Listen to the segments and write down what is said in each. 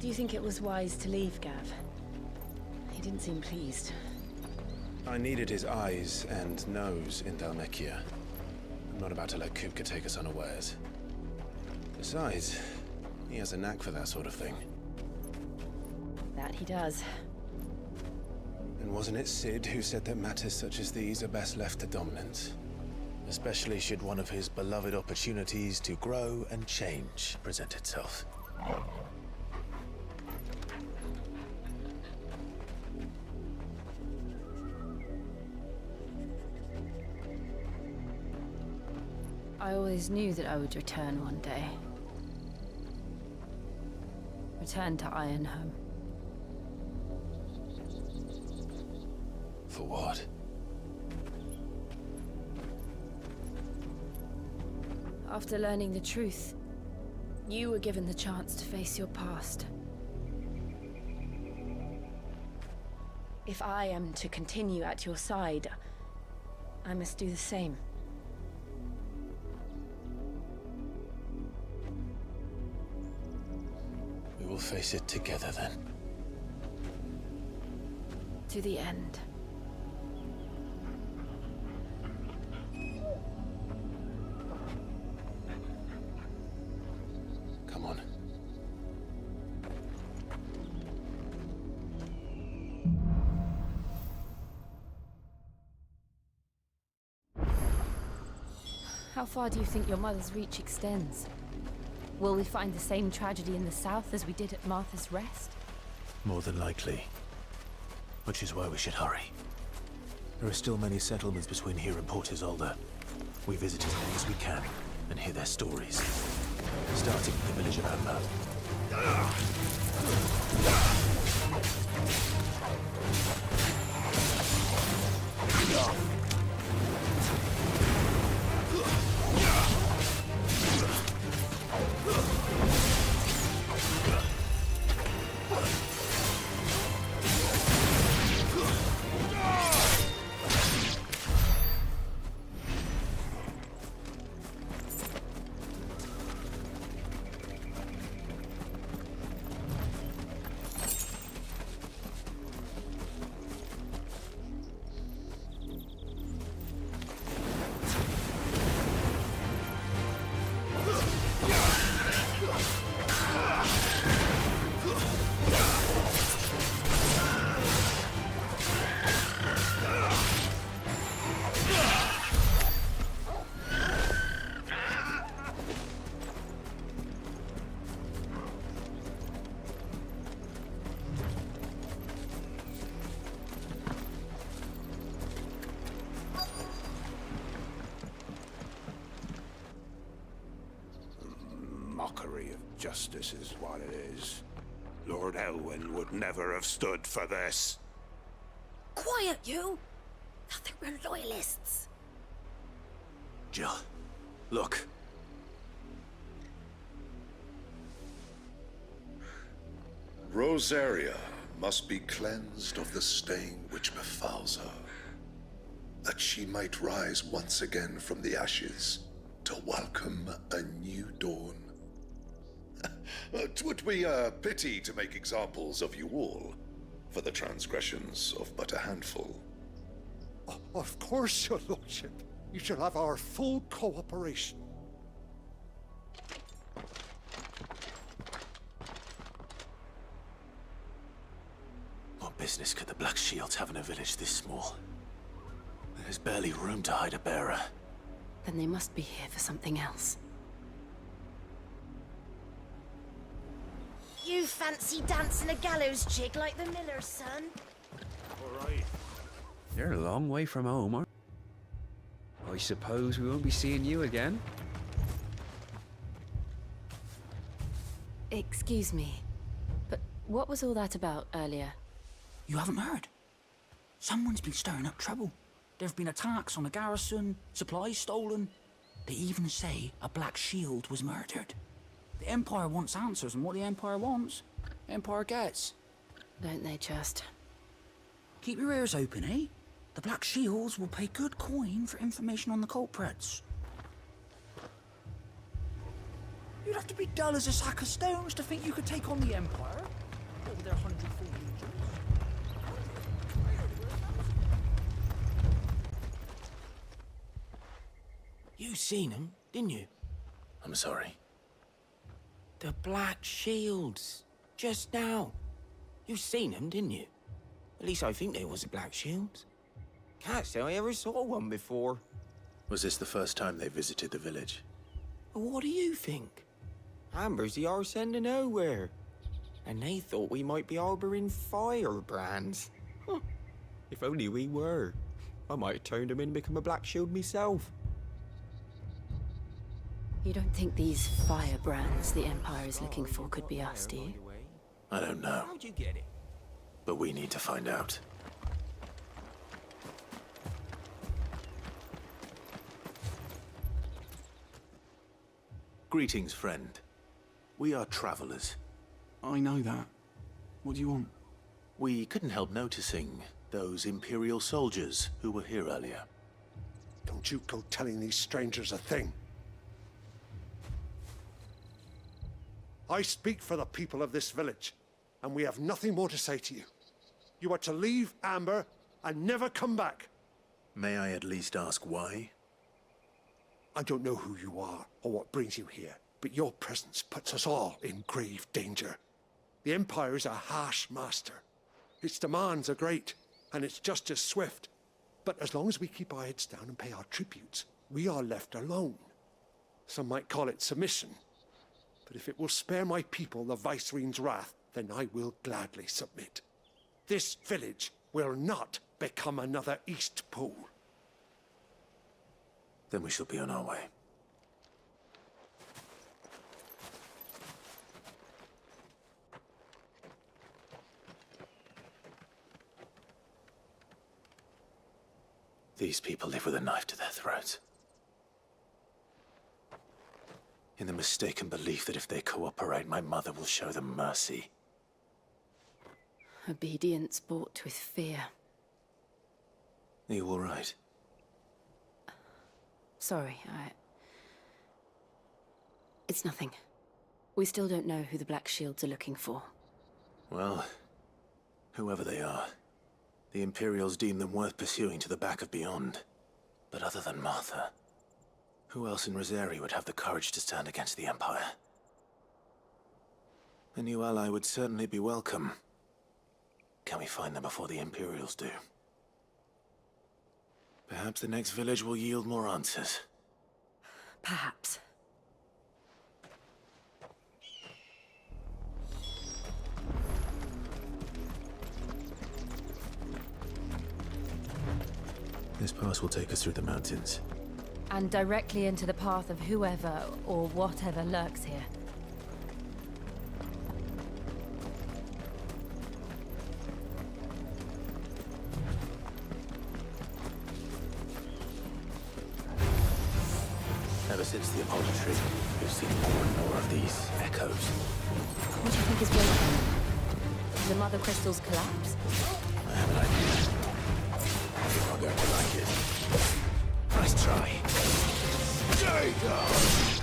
Do you think it was wise to leave Gav? He didn't seem pleased. I needed his eyes and nose in Dhalmekia. I'm not about to let CLIQUE take us unawares. Besides, he has a knack for that sort of thing. That he does. And wasn't it Sid who said that matters such as these are best left to dominance? Especially should one of his beloved opportunities to grow and change present itself. I always knew that I would return one day. Return to Ironhome. For what? After learning the truth, you were given the chance to face your past. If I am to continue at your side, I must do the same. We will face it together then. To the end. Come on. How far do you think your mother's reach extends? Will we find the same tragedy in the south as we did at Martha's Rest? More than likely. Which is why we should hurry. There are still many settlements between here and Port Isolde. We visit as many as we can and hear their stories. Starting with the village of Amber. Mockery of justice is what it is. Lord Elwyn would never have stood for this. Quiet, you! Nothing, we're loyalists. Jill, look. Rosaria must be cleansed of the stain which befouls her, that she might rise once again from the ashes to welcome a new dawn. 'Twould be a pity to make examples of you all for the transgressions of but a handful. Of course, your lordship. You shall have our full cooperation. What business could the Black Shields have in a village this small? There's barely room to hide a bearer. Then they must be here for something else. You fancy dancing a gallows jig like the miller's son? All right. You're a long way from home, aren't you? I suppose we won't be seeing you again. Excuse me, but what was all that about earlier? You haven't heard? Someone's been stirring up trouble. There have been attacks on the garrison, supplies stolen. They even say a Black Shield was murdered. The Empire wants answers, and what the Empire wants, the Empire gets. Don't they just? Keep your ears open, eh? The Black Shields will pay good coin for information on the culprits. You'd have to be dull as a sack of stones to think you could take on the Empire. their 140 inches. You seen them, didn't you? I'm sorry. The Black Shields. Just now. You seen them, didn't you? At least I think they was the Black Shields. Can't say I ever saw one before. Was this the first time they visited the village? What do you think? Amber's the arse end of nowhere. And they thought we might be harboring firebrands. Huh. If only we were. I might have turned them in and become a Black Shield myself. You don't think these firebrands the Empire is looking for could be us, do you? I don't know, How'd you get it? but we need to find out. Greetings, friend. We are travelers. I know that. What do you want? We couldn't help noticing those Imperial soldiers who were here earlier. Don't you go telling these strangers a thing. I speak for the people of this village, and we have nothing more to say to you. You are to leave Amber and never come back. May I at least ask why? I don't know who you are or what brings you here, but your presence puts us all in grave danger. The Empire is a harsh master. Its demands are great, and its justice swift. But as long as we keep our heads down and pay our tributes, we are left alone. Some might call it submission. But if it will spare my people the Viceroy's wrath, then I will gladly submit. This village will not become another East Pool. Then we shall be on our way. These people live with a knife to their throats. In the mistaken belief that if they cooperate, my mother will show them mercy. Obedience bought with fear. Are you all right? Sorry, It's nothing. We still don't know who the Black Shields are looking for. Well, whoever they are, the Imperials deem them worth pursuing to the back of beyond. But other than Martha, who else in Rosari would have the courage to stand against the Empire? A new ally would certainly be welcome. Can we find them before the Imperials do? Perhaps the next village will yield more answers. Perhaps. This pass will take us through the mountains. And directly into the path of whoever or whatever lurks here. Ever since the Apollo tree, we've seen more and more of these echoes. What do you think is breaking? Did the Mother Crystals collapse? I have an idea. You're not going to like it. Nice try. There you go!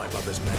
my mother's men.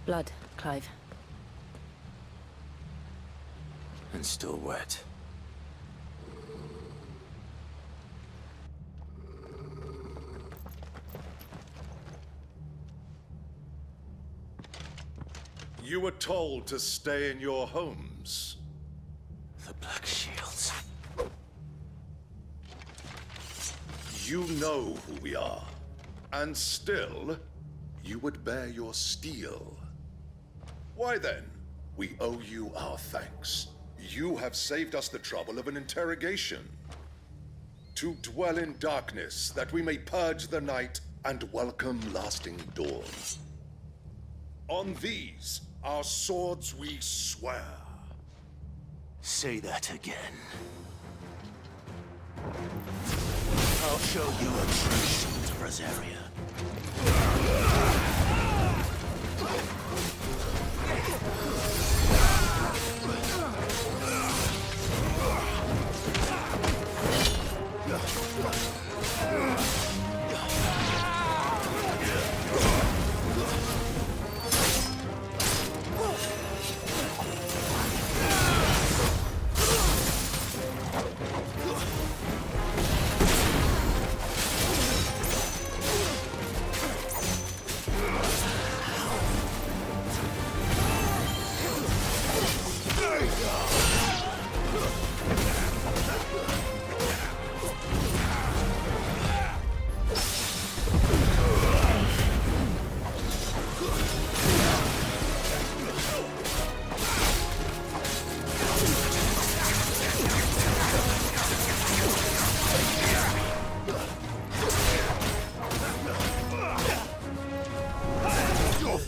Blood, Clive. And still wet. You were told to stay in your homes. The Black Shields. You know who we are. And still, you would bear your steel. Why then? We owe you our thanks. You have saved us the trouble of an interrogation. To dwell in darkness, that we may purge the night and welcome lasting dawn. On these, our swords we swear. Say that again. I'll show you a true shield of Rosaria.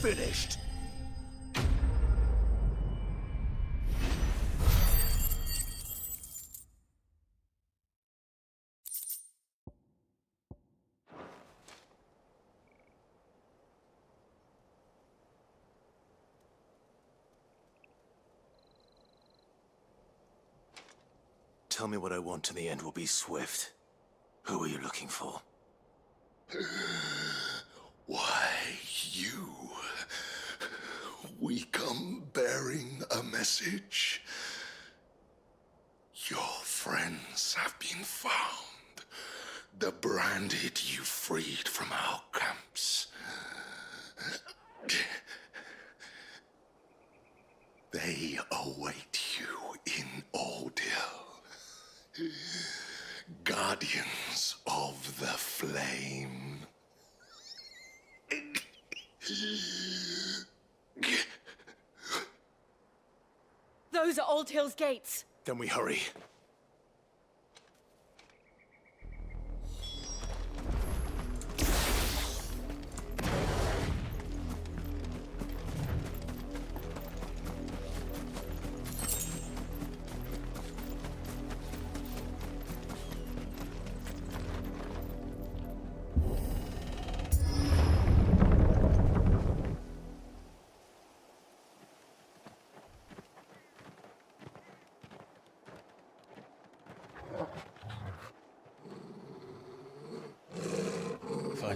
Finished. Tell me what I want and the end will be swift. Who are you looking for? Why, you. We come bearing a message. Your friends have been found. The branded you freed from our camps. They await you in Ordeal. Guardians of the Flame. Those are Old Hill's gates. Then we hurry.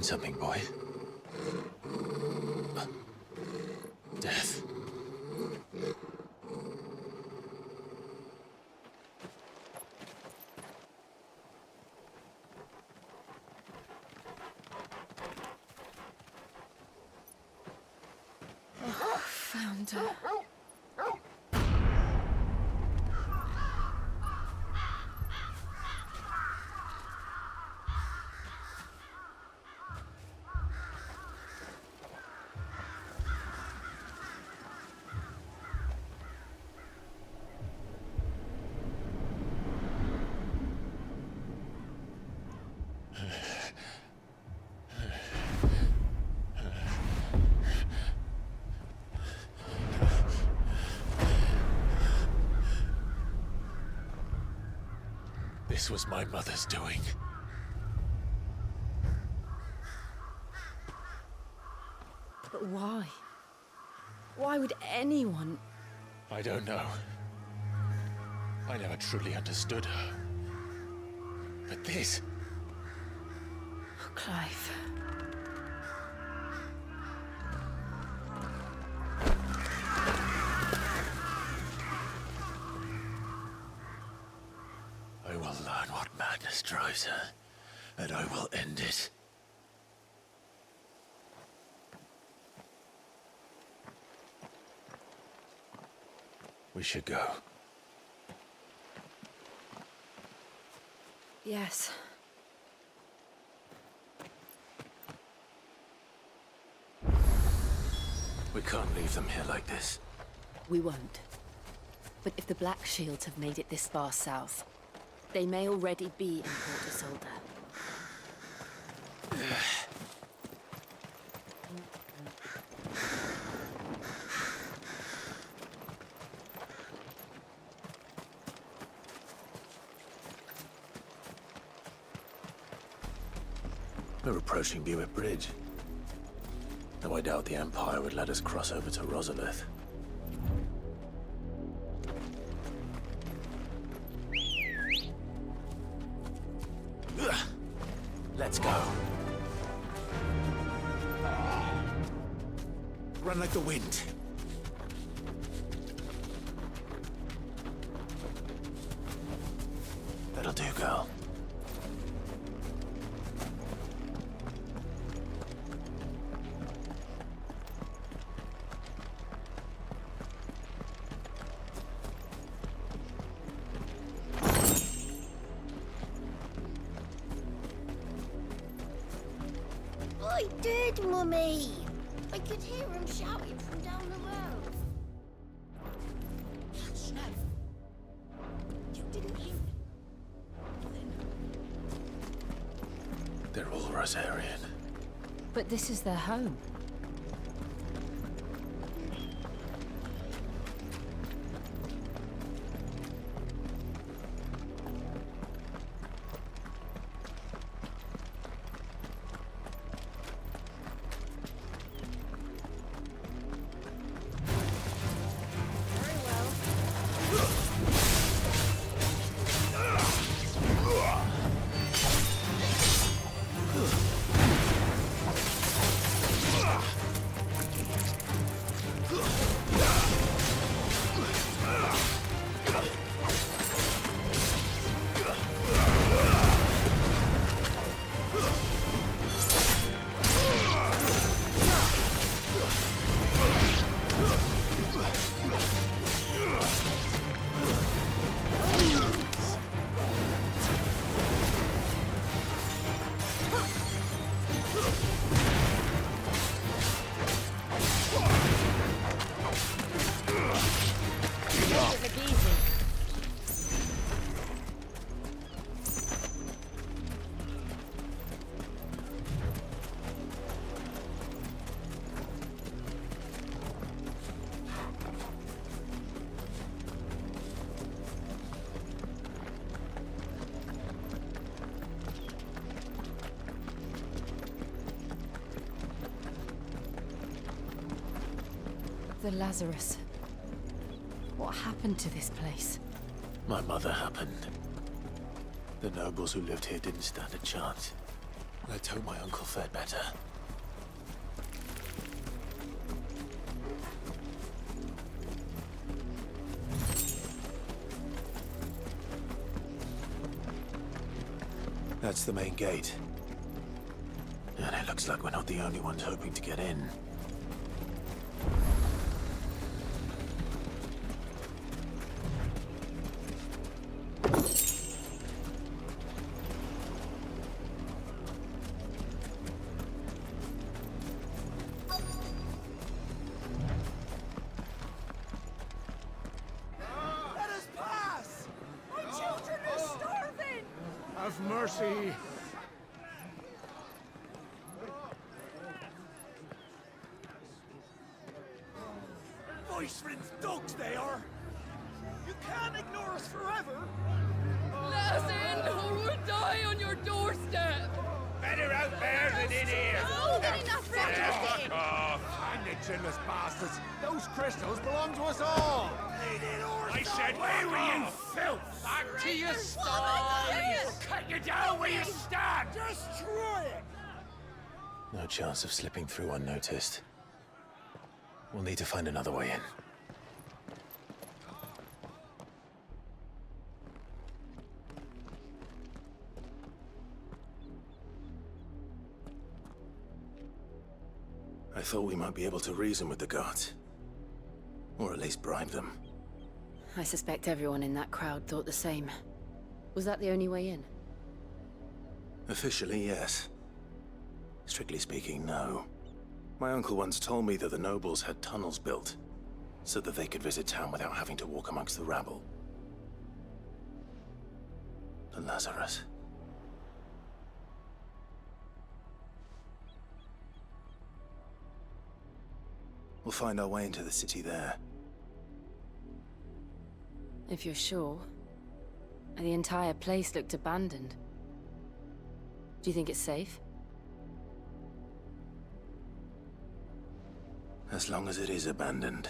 find something, boy. Death. Found her. This was my mother's doing. But why? Why would anyone... I don't know. I never truly understood her. But this... Oh, Clive. I will learn what madness drives her, and I will end it. We should go. Yes. We can't leave them here like this. We won't. But if the Black Shields have made it this far south, they may already be in Port Isolde. We're approaching Buick Bridge. Though I doubt the Empire would let us cross over to Rosalith. Let's go. Run like the wind. That'll do, girl. I did, Mummy. I could hear him shouting from down the road. Snow. You didn't hear it. They're all Rosarian. But this is their home. The Lazarus. What happened to this place? My mother happened. The nobles who lived here didn't stand a chance. Let's hope my uncle fared better. That's the main gate. And it looks like we're not the only ones hoping to get in. Let us pass! My children are starving! Have mercy! Viceland's dogs they are! You can't ignore us forever! Let us in, or we'll die on your doorstep! Better out there than in here. Oh, good enough for everything. Fuck off. And the chinless bastards! Those crystals belong to us all! I said, where were you, filth? Back to your style. Cut you down where you stand. Destroy it! No chance of slipping through unnoticed. We'll need to find another way in. I thought we might be able to reason with the guards. Or at least bribe them. I suspect everyone in that crowd thought the same. Was that the only way in? Officially, yes. Strictly speaking, no. My uncle once told me that the nobles had tunnels built, so that they could visit town without having to walk amongst the rabble. The Lazarus. We'll find our way into the city there. If you're sure. The entire place looked abandoned. Do you think it's safe? As long as it is abandoned.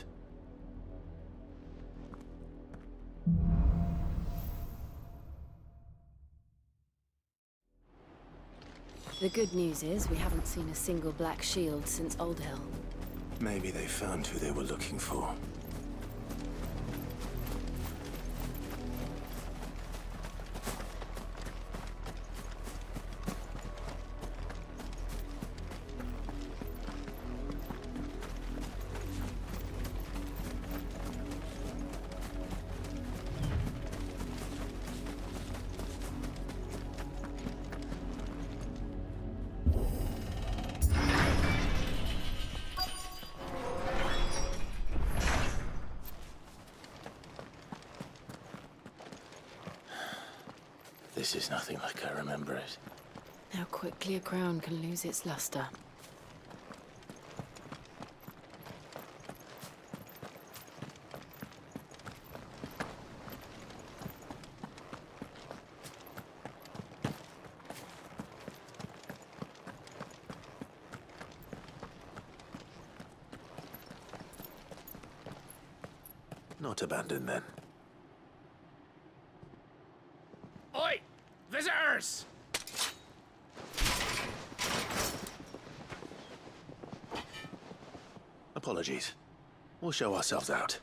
The good news is we haven't seen a single black shield since Old Hill. Maybe they found who they were looking for. This is nothing like I remember it. How quickly a crown can lose its luster. Not abandoned, then. Oi! Visitors! Apologies. We'll show ourselves out.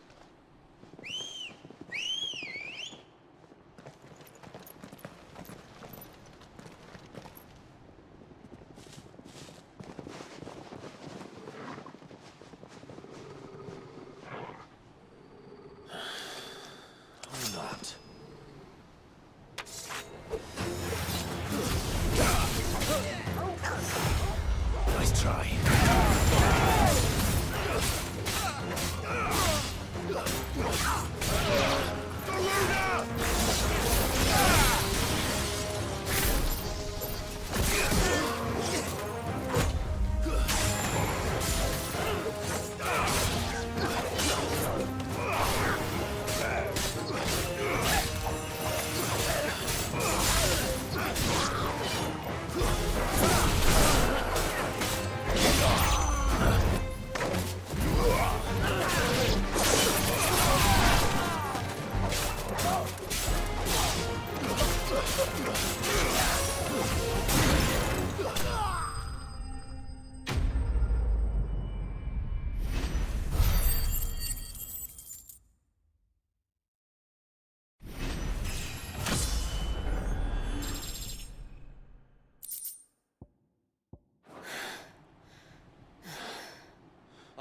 Or not. Nice try.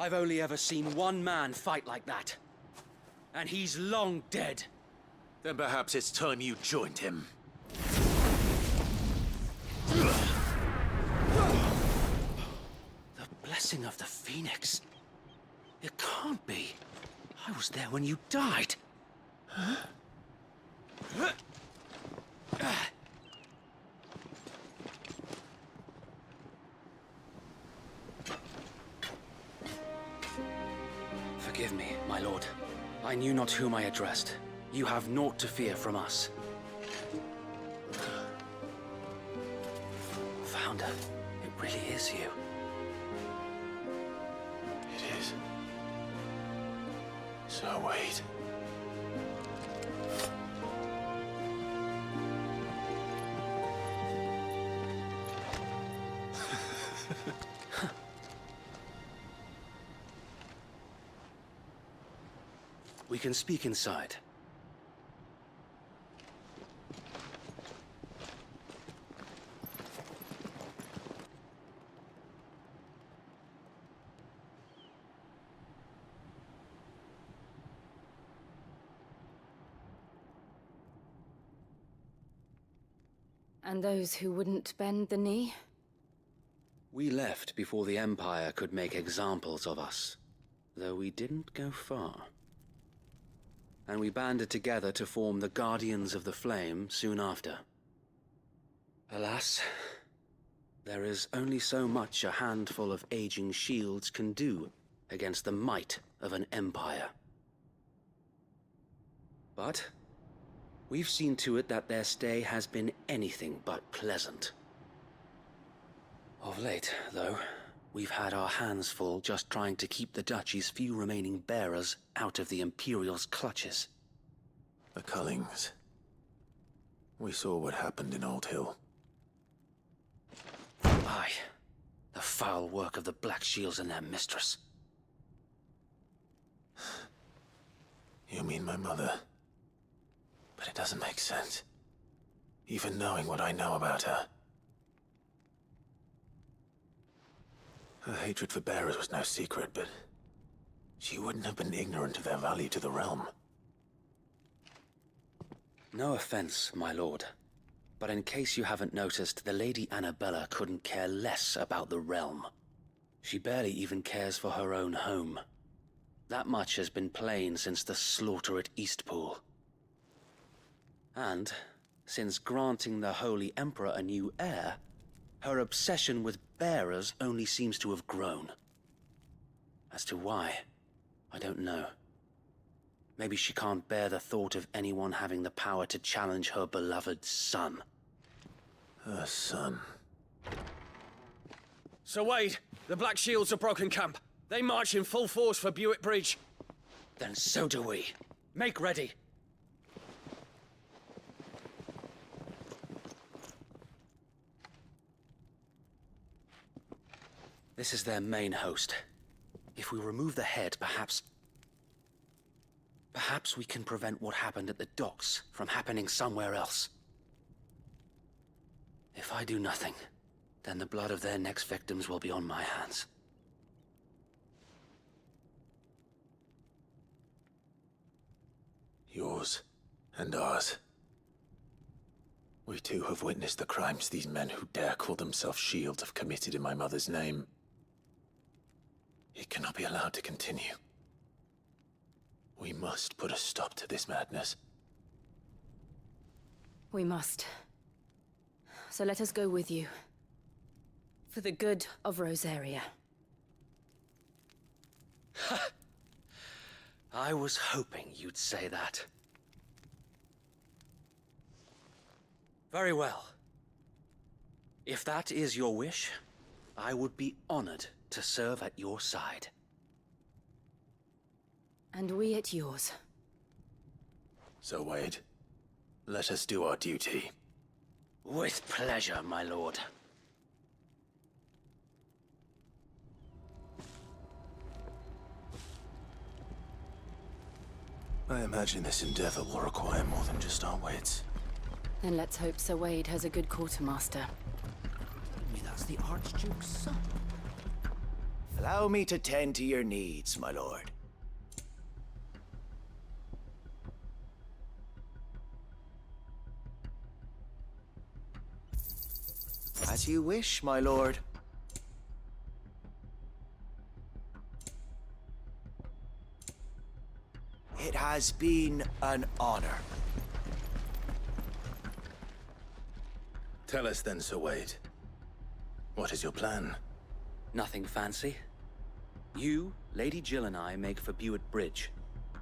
I've only ever seen one man fight like that. And he's long dead. Then perhaps it's time you joined him. The blessing of the Phoenix. It can't be. I was there when you died. Forgive me, my lord. I knew not whom I addressed. You have naught to fear from us. Founder, it really is you. It is. So wait. We can speak inside. And those who wouldn't bend the knee? We left before the Empire could make examples of us, though we didn't go far. And we banded together to form the Guardians of the Flame soon after. Alas, there is only so much a handful of aging shields can do against the might of an empire. But we've seen to it that their stay has been anything but pleasant. Of late, though, we've had our hands full just trying to keep the Duchy's few remaining bearers out of the Imperial's clutches. The Cullings. We saw what happened in Old Hill. Aye. The foul work of the Black Shields and their mistress. You mean my mother? But it doesn't make sense. Even knowing what I know about her. Her hatred for bearers was no secret, but she wouldn't have been ignorant of their value to the realm. No offense, my lord. But in case you haven't noticed, the Lady Annabella couldn't care less about the realm. She barely even cares for her own home. That much has been plain since the slaughter at Eastpool. And, since granting the Holy Emperor a new heir, her obsession with bearers only seems to have grown. As to why, I don't know. Maybe she can't bear the thought of anyone having the power to challenge her beloved son. Her son. Sir Wade, the Black Shields have broken camp. They march in full force for Buick Bridge. Then so do we. Make ready. This is their main host. If we remove the head, perhaps we can prevent what happened at the docks from happening somewhere else. If I do nothing, then the blood of their next victims will be on my hands. Yours and ours. We too have witnessed the crimes these men who dare call themselves shields have committed in my mother's name. It cannot be allowed to continue. We must put a stop to this madness. We must. So let us go with you. For the good of Rosaria. I was hoping you'd say that. Very well. If that is your wish, I would be honored to serve at your side. And we at yours. So, Wade, let us do our duty. With pleasure, my lord. I imagine this endeavor will require more than just our wits. Then let's hope Sir Wade has a good quartermaster. Maybe that's the Archduke's son. Allow me to tend to your needs, my lord. As you wish, my lord. It has been an honor. Tell us then, Sir Wade. What is your plan? Nothing fancy. You, Lady Jill and I make for Buett Bridge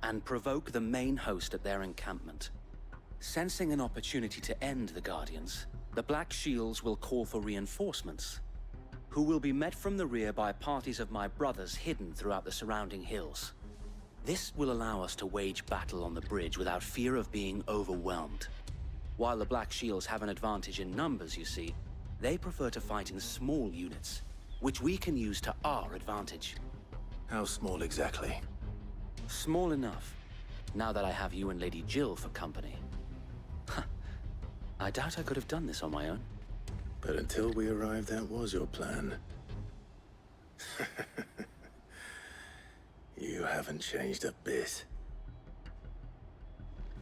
and provoke the main host at their encampment. Sensing an opportunity to end the Guardians, the Black Shields will call for reinforcements, who will be met from the rear by parties of my brothers hidden throughout the surrounding hills. This will allow us to wage battle on the bridge without fear of being overwhelmed. While the Black Shields have an advantage in numbers, you see, they prefer to fight in small units, which we can use to our advantage. How small exactly? Small enough, now that I have you and Lady Jill for company. I doubt I could have done this on my own. But until we arrived, that was your plan. You haven't changed a bit.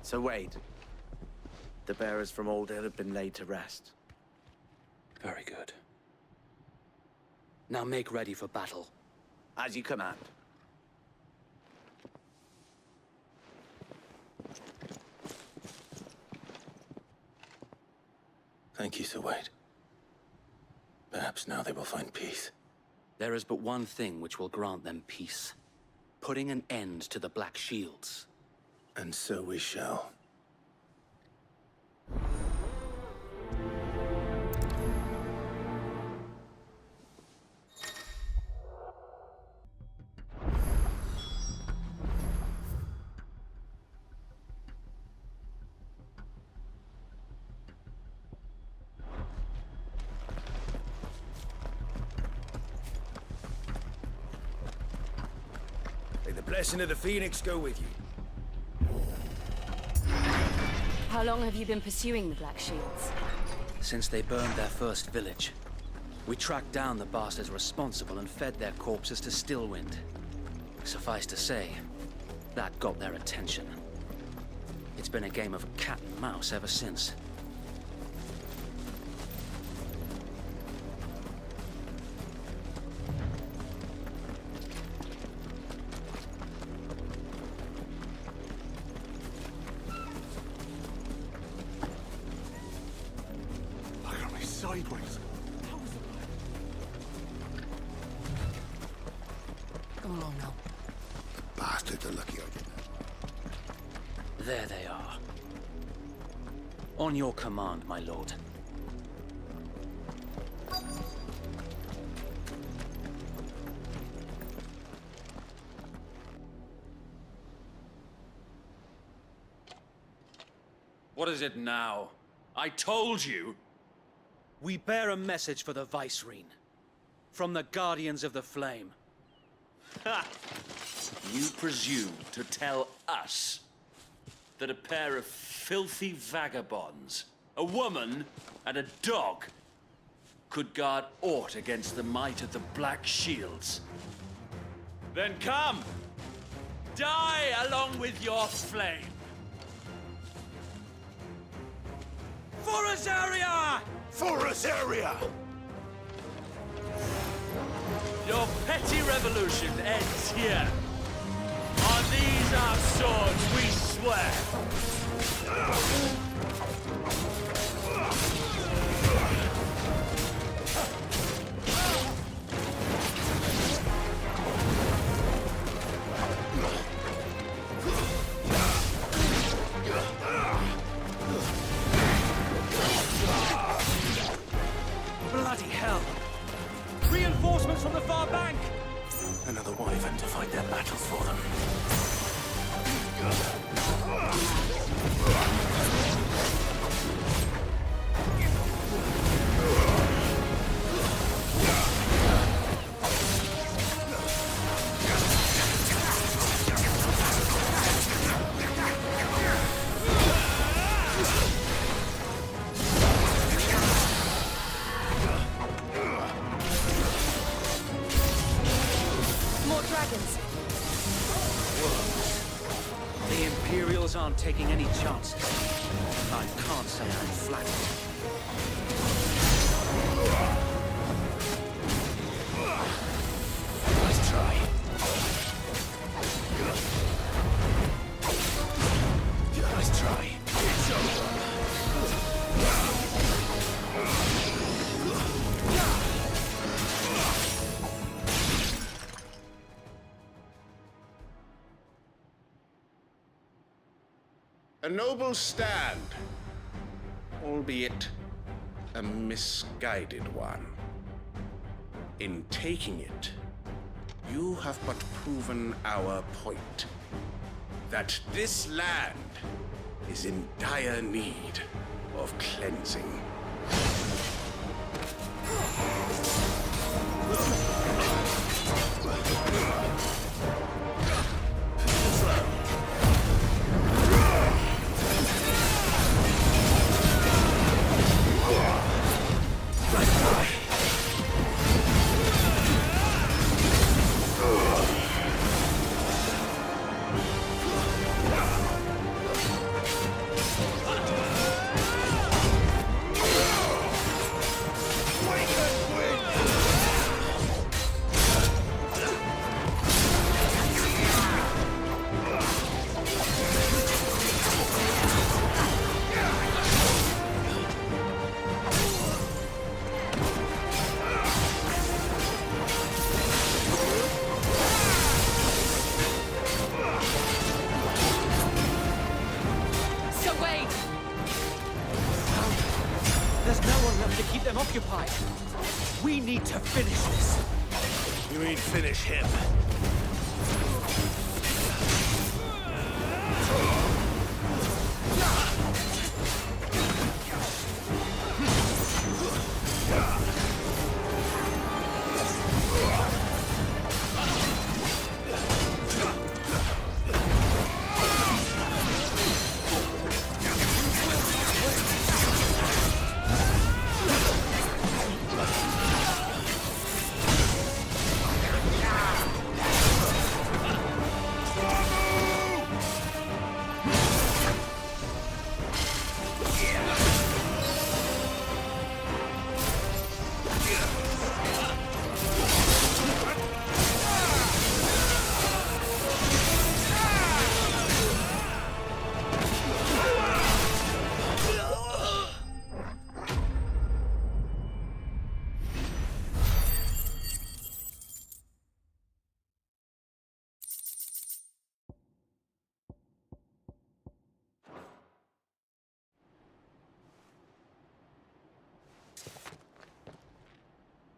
So wait. The bearers from Old Hill have been laid to rest. Very good. Now make ready for battle. As you command. Thank you, Sir Wade. Perhaps now they will find peace. There is but one thing which will grant them peace. Putting an end to the Black Shields. And so we shall. May the blessing of the Phoenix go with you. How long have you been pursuing the Black Shields? Since they burned their first village. We tracked down the bastards responsible and fed their corpses to Stillwind. Suffice to say, that got their attention. It's been a game of cat and mouse ever since. Sideways. Come along now. Bastards are lucky I didn't. There they are. On your command, my lord. What is it now? I told you! We bear a message for the Vicereine. From the Guardians of the Flame. Ha! You presume to tell us that a pair of filthy vagabonds, a woman and a dog, could guard aught against the might of the Black Shields? Then come! Die along with your flame! For Azaria! For Azaria! Your petty revolution ends here. On these our swords we swear. Bloody hell! Reinforcements from the far bank! Another wyvern to fight their battles for them. The Imperials aren't taking any chances. I can't say I'm flattered. Nice try. Nice try. It's over. A noble stand, albeit a misguided one. In taking it, you have but proven our point, that this land is in dire need of cleansing. Occupied. We need to finish this. You mean finish him?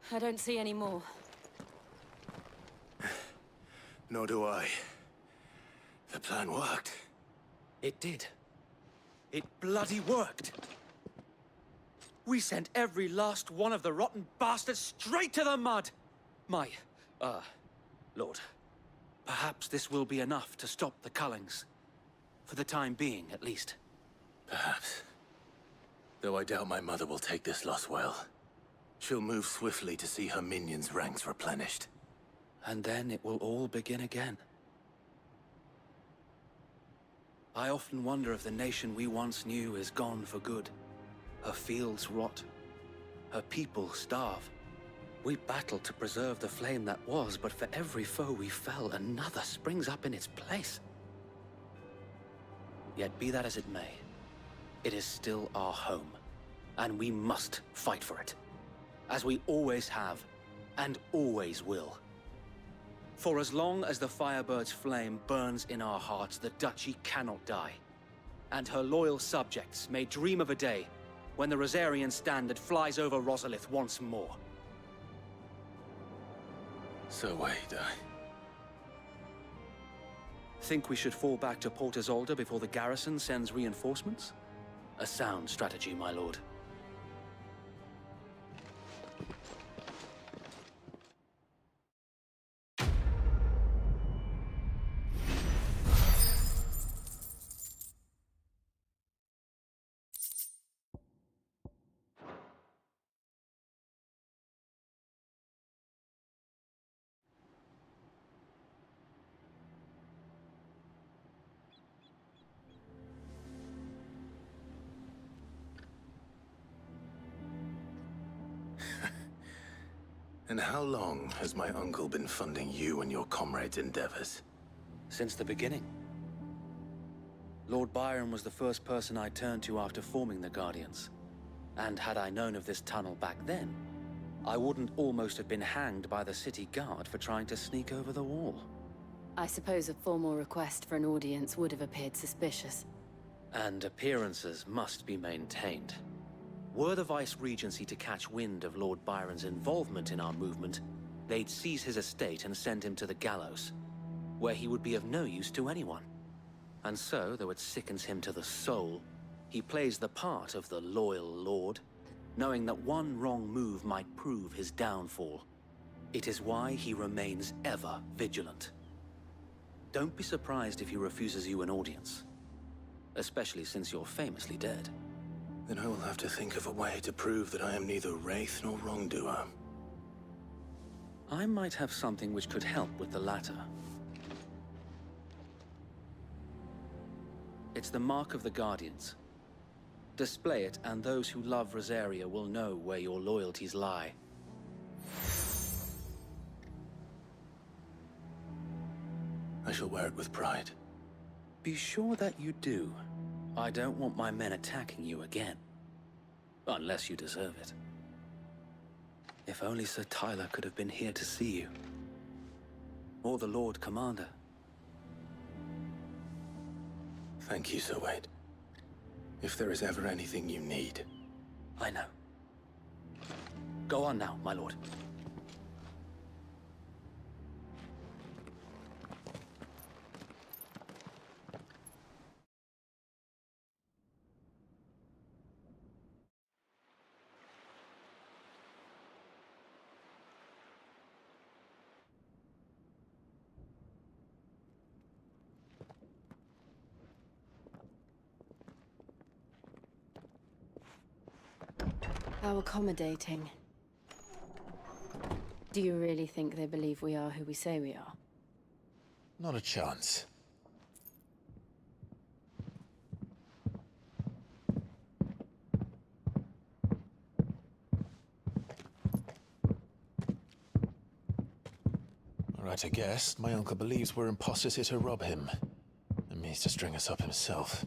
I don't see any more. Nor do I. The plan worked. It did. It bloody worked. We sent every last one of the rotten bastards straight to the mud! My, Lord, perhaps this will be enough to stop the Cullings. For the time being, at least. Perhaps. Though I doubt my mother will take this loss well. She'll move swiftly to see her minions' ranks replenished. And then it will all begin again. I often wonder if the nation we once knew is gone for good. Her fields rot. Her people starve. We battle to preserve the flame that was, but for every foe we fell, another springs up in its place. Yet be that as it may, it is still our home, and we must fight for it. As we always have, and always will. For as long as the Firebird's flame burns in our hearts, the Duchy cannot die. And her loyal subjects may dream of a day when the Rosarian standard flies over Rosalith once more. So wait, Think we should fall back to Port Isolde before the garrison sends reinforcements? A sound strategy, my lord. And how long has my uncle been funding you and your comrades' endeavors? Since the beginning. Lord Byron was the first person I turned to after forming the Guardians. And had I known of this tunnel back then, I wouldn't almost have been hanged by the city guard for trying to sneak over the wall. I suppose a formal request for an audience would have appeared suspicious. And appearances must be maintained. Were the Vice-Regency to catch wind of Lord Byron's involvement in our movement, they'd seize his estate and send him to the gallows, where he would be of no use to anyone. And so, though it sickens him to the soul, he plays the part of the loyal lord, knowing that one wrong move might prove his downfall. It is why he remains ever vigilant. Don't be surprised if he refuses you an audience, especially since you're famously dead. Then I will have to think of a way to prove that I am neither wraith nor wrongdoer. I might have something which could help with the latter. It's the mark of the Guardians. Display it, and those who love Rosaria will know where your loyalties lie. I shall wear it with pride. Be sure that you do. I don't want my men attacking you again. Unless you deserve it. If only Sir Tyler could have been here to see you. Or the Lord Commander. Thank you, Sir Wade. If there is ever anything you need. I know. Go on now, my lord. How accommodating. Do you really think they believe we are who we say we are? Not a chance. Right, I guess. My uncle believes we're imposters here to rob him. And means to string us up himself.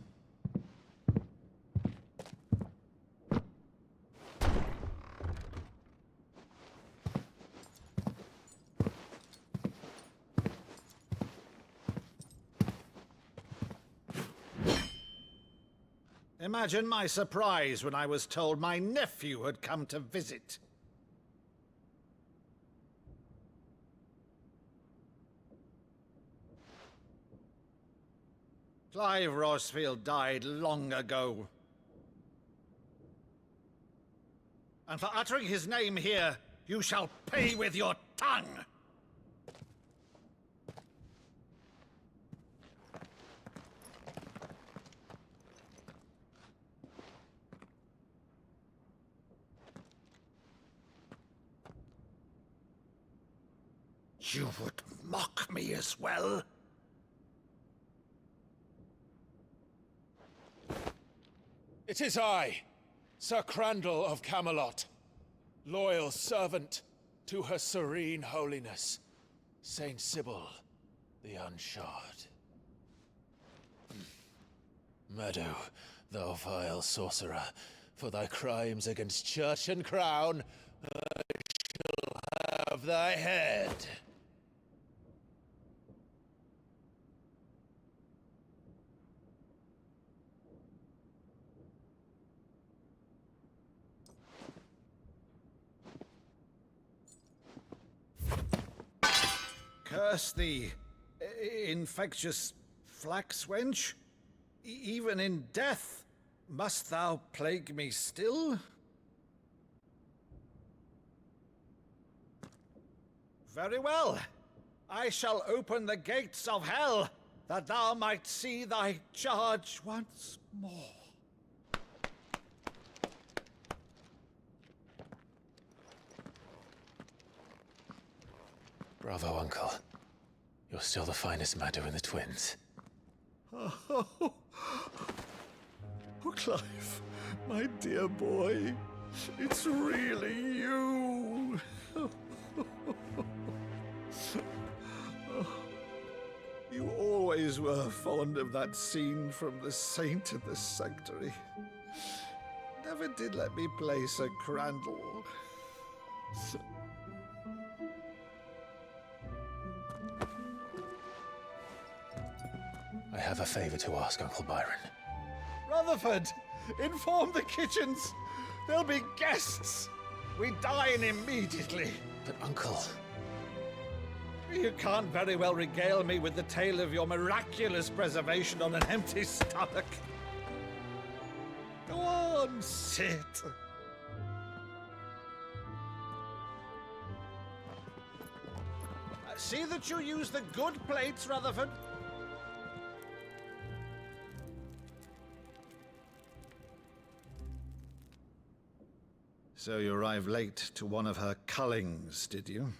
Imagine my surprise when I was told my nephew had come to visit. Clive Rosfield died long ago. And for uttering his name here, you shall pay with your tongue! You would mock me as well? It is I, Sir Crandall of Camelot, loyal servant to Her Serene Holiness, Saint Sybil the Unshod. Meadow, thou vile sorcerer, for thy crimes against church and crown, I shall have thy head. Curse thee, infectious flax wench. Even in death, must thou plague me still? Very well. I shall open the gates of hell, that thou might see thy charge once more. Bravo, Uncle. You're still the finest Meadow in the twins. Oh, Clive, my dear boy, it's really you. You always were fond of that scene from The Saint in the Sanctuary. Never did let me play Sir Crandall. I have a favor to ask, Uncle Byron. Rutherford, inform the kitchens. There'll be guests. We dine immediately. But, Uncle... You can't very well regale me with the tale of your miraculous preservation on an empty stomach. Go on, sit. See that you use the good plates, Rutherford. So you arrived late to one of her cullings, did you?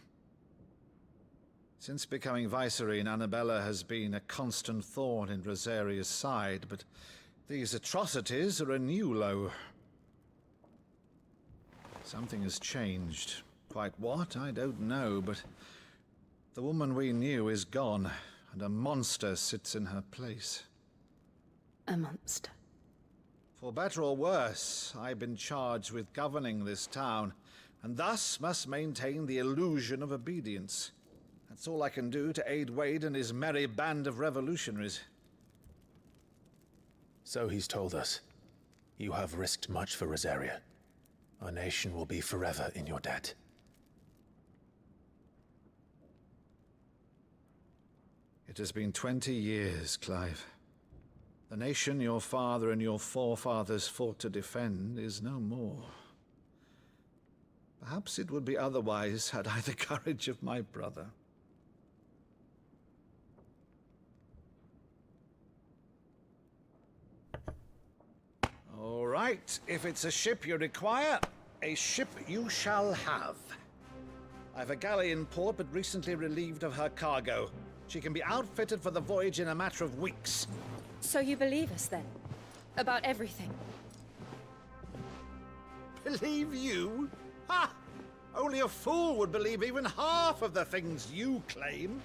Since becoming Vicereine, Annabella has been a constant thorn in Rosaria's side, but these atrocities are a new low. Something has changed. Quite what, I don't know, but the woman we knew is gone, and a monster sits in her place. A monster? For better or worse, I've been charged with governing this town, and thus must maintain the illusion of obedience. That's all I can do to aid Wade and his merry band of revolutionaries. So he's told us. You have risked much for Rosaria. Our nation will be forever in your debt. It has been 20 years, Clive. The nation your father and your forefathers fought to defend is no more. Perhaps it would be otherwise had I the courage of my brother. All right, if it's a ship you require, a ship you shall have. I've a galley in port, but recently relieved of her cargo. She can be outfitted for the voyage in a matter of weeks. So you believe us, then? About everything? Believe you? Ha! Only a fool would believe even half of the things you claim.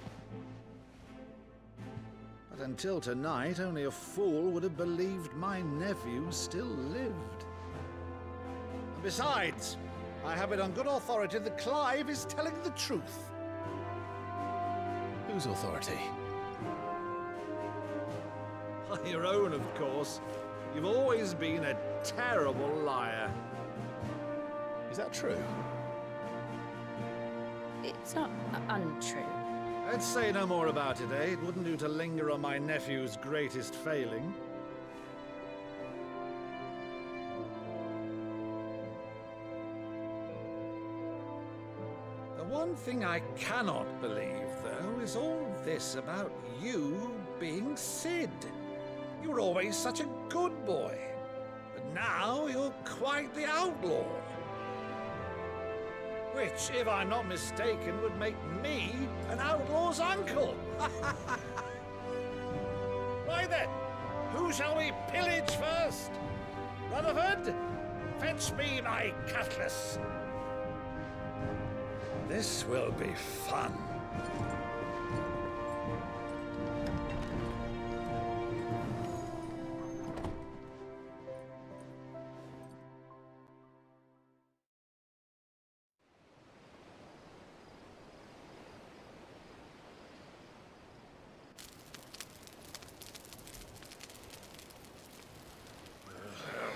But until tonight, only a fool would have believed my nephew still lived. And besides, I have it on good authority that Clive is telling the truth. Whose authority? Your own, of course. You've always been a terrible liar. Is that true? It's not untrue. Let's say no more about it, eh? It wouldn't do to linger on my nephew's greatest failing. The one thing I cannot believe, though, is all this about you being Sid. You were always such a good boy, but now you're quite the outlaw. Which, if I'm not mistaken, would make me an outlaw's uncle. Why then, who shall we pillage first? Rutherford, fetch me my cutlass. This will be fun.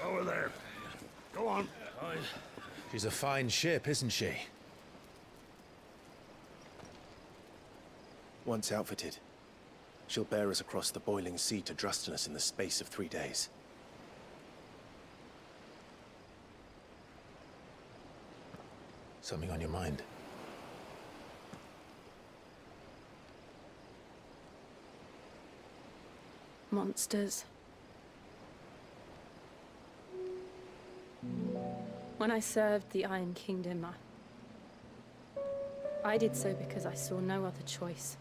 Over there. Go on. She's a fine ship, isn't she? Once outfitted, she'll bear us across the boiling sea to Drustinus in the space of 3 days. Something on your mind? Monsters. When I served the Iron Kingdom, I did so because I saw no other choice.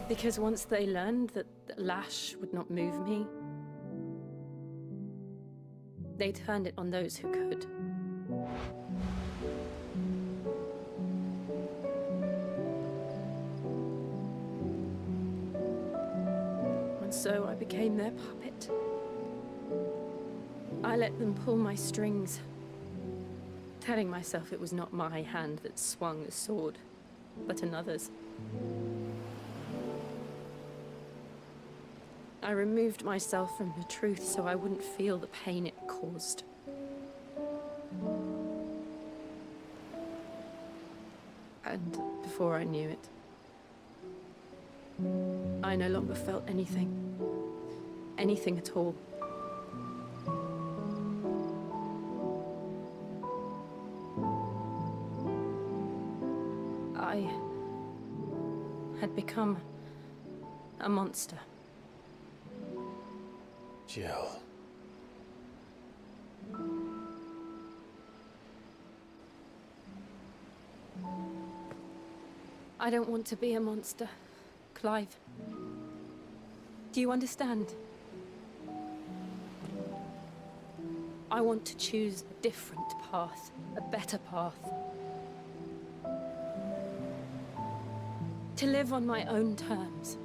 Because once they learned that the lash would not move me, they turned it on those who could. So I became their puppet. I let them pull my strings, telling myself it was not my hand that swung the sword, but another's. I removed myself from the truth so I wouldn't feel the pain it caused. And before I knew it, I no longer felt anything. Anything at all. I had become a monster. Jill. I don't want to be a monster, Clive. Do you understand? I want to choose a different path, a better path. To live on my own terms.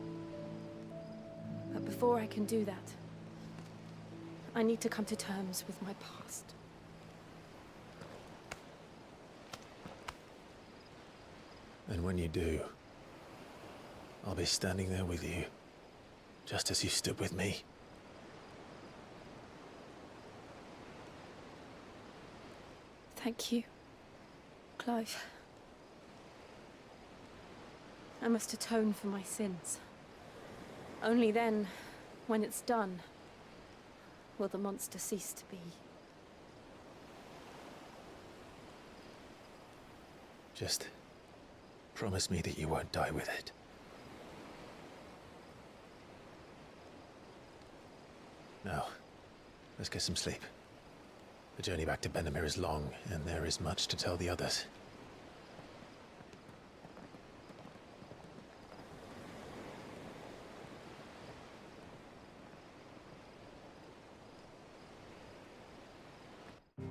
But before I can do that, I need to come to terms with my past. And when you do, I'll be standing there with you, just as you stood with me. Thank you, Clive. I must atone for my sins. Only then, when it's done, will the monster cease to be. Just promise me that you won't die with it. Now, let's get some sleep. The journey back to Benamir is long, and there is much to tell the others.